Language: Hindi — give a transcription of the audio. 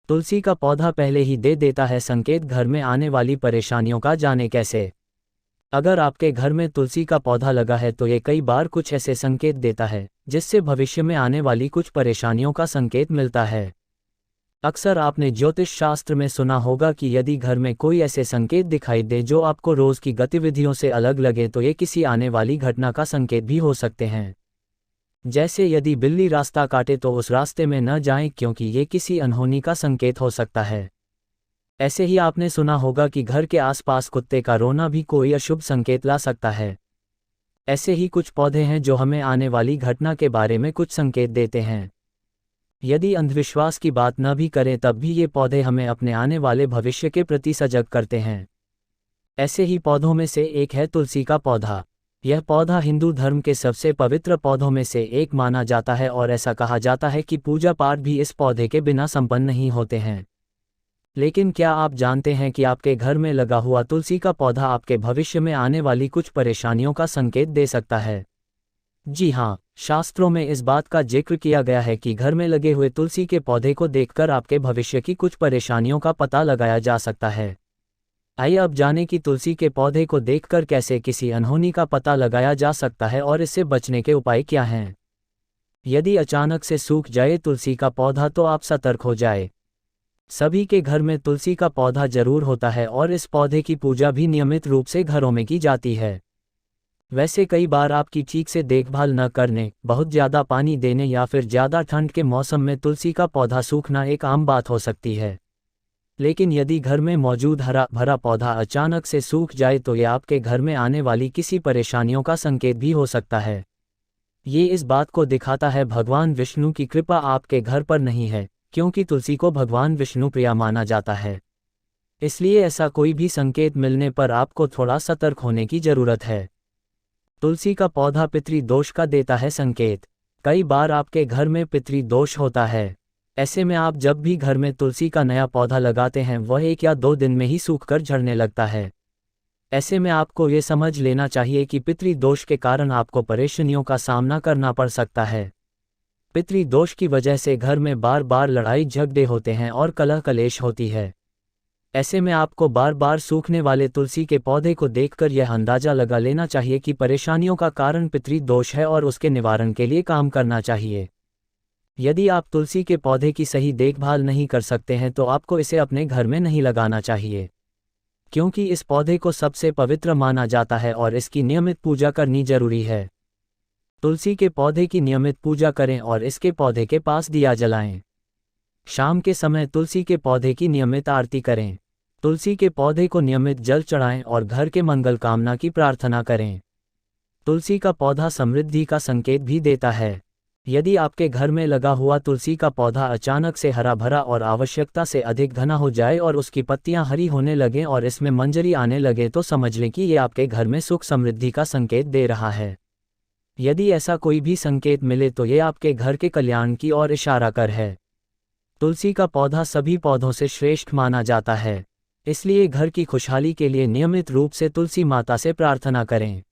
तुलसी का पौधा पहले ही दे देता है संकेत घर में आने वाली परेशानियों का। जाने कैसे। अगर आपके घर में तुलसी का पौधा लगा है तो ये कई बार कुछ ऐसे संकेत देता है जिससे भविष्य में आने वाली कुछ परेशानियों का संकेत मिलता है। अक्सर आपने ज्योतिष शास्त्र में सुना होगा कि यदि घर में कोई ऐसे संकेत दिखाई दे जो आपको रोज की गतिविधियों से अलग लगे तो ये किसी आने वाली घटना का संकेत भी हो सकते हैं। जैसे यदि बिल्ली रास्ता काटे तो उस रास्ते में न जाएं क्योंकि ये किसी अनहोनी का संकेत हो सकता है। ऐसे ही आपने सुना होगा कि घर के आसपास कुत्ते का रोना भी कोई अशुभ संकेत ला सकता है। ऐसे ही कुछ पौधे हैं जो हमें आने वाली घटना के बारे में कुछ संकेत देते हैं। यदि अंधविश्वास की बात न भी करें तब भी ये पौधे हमें अपने आने वाले भविष्य के प्रति सजग करते हैं। ऐसे ही पौधों में से एक है तुलसी का पौधा। यह पौधा हिंदू धर्म के सबसे पवित्र पौधों में से एक माना जाता है और ऐसा कहा जाता है कि पूजा पाठ भी इस पौधे के बिना संपन्न नहीं होते हैं। लेकिन क्या आप जानते हैं कि आपके घर में लगा हुआ तुलसी का पौधा आपके भविष्य में आने वाली कुछ परेशानियों का संकेत दे सकता है? जी हाँ, शास्त्रों में इस बात का जिक्र किया गया है कि घर में लगे हुए तुलसी के पौधे को देखकर आपके भविष्य की कुछ परेशानियों का पता लगाया जा सकता है। आइए अब जानें कि तुलसी के पौधे को देखकर कैसे किसी अनहोनी का पता लगाया जा सकता है और इससे बचने के उपाय क्या हैं। यदि अचानक से सूख जाए तुलसी का पौधा तो आप सतर्क हो जाए। सभी के घर में तुलसी का पौधा जरूर होता है और इस पौधे की पूजा भी नियमित रूप से घरों में की जाती है। वैसे कई बार आपकी ठीक से देखभाल न करने, बहुत ज़्यादा पानी देने या फिर ज़्यादा ठंड के मौसम में तुलसी का पौधा सूखना एक आम बात हो सकती है। लेकिन यदि घर में मौजूद हरा भरा पौधा अचानक से सूख जाए तो यह आपके घर में आने वाली किसी परेशानियों का संकेत भी हो सकता है। ये इस बात को दिखाता है भगवान विष्णु की कृपा आपके घर पर नहीं है, क्योंकि तुलसी को भगवान विष्णु प्रिय माना जाता है। इसलिए ऐसा कोई भी संकेत मिलने पर आपको थोड़ा सतर्क होने की जरूरत है। तुलसी का पौधा पितृ दोष का देता है संकेत। कई बार आपके घर में पितृ दोष होता है। ऐसे में आप जब भी घर में तुलसी का नया पौधा लगाते हैं वह 1 या 2 दिन में ही सूखकर झड़ने लगता है। ऐसे में आपको ये समझ लेना चाहिए कि पितृ दोष के कारण आपको परेशानियों का सामना करना पड़ सकता है। पितृ दोष की वजह से घर में बार बार लड़ाई झगड़े होते हैं और कलह कलेश होती है। ऐसे में आपको बार बार सूखने वाले तुलसी के पौधे को देखकर यह अंदाजा लगा लेना चाहिए कि परेशानियों का कारण पितृ दोष है और उसके निवारण के लिए काम करना चाहिए। यदि आप तुलसी के पौधे की सही देखभाल नहीं कर सकते हैं तो आपको इसे अपने घर में नहीं लगाना चाहिए, क्योंकि इस पौधे को सबसे पवित्र माना जाता है और इसकी नियमित पूजा करनी जरूरी है। तुलसी के पौधे की नियमित पूजा करें और इसके पौधे के पास दिया जलाएं। शाम के समय तुलसी के पौधे की नियमित आरती करें। तुलसी के पौधे को नियमित जल चढ़ाएं और घर के मंगल कामना की प्रार्थना करें। तुलसी का पौधा समृद्धि का संकेत भी देता है। यदि आपके घर में लगा हुआ तुलसी का पौधा अचानक से हरा भरा और आवश्यकता से अधिक घना हो जाए और उसकी पत्तियां हरी होने लगें और इसमें मंजरी आने लगे तो समझ लें कि ये आपके घर में सुख समृद्धि का संकेत दे रहा है। यदि ऐसा कोई भी संकेत मिले तो ये आपके घर के कल्याण की ओर इशारा कर है। तुलसी का पौधा सभी पौधों से श्रेष्ठ माना जाता है, इसलिए घर की खुशहाली के लिए नियमित रूप से तुलसी माता से प्रार्थना करें।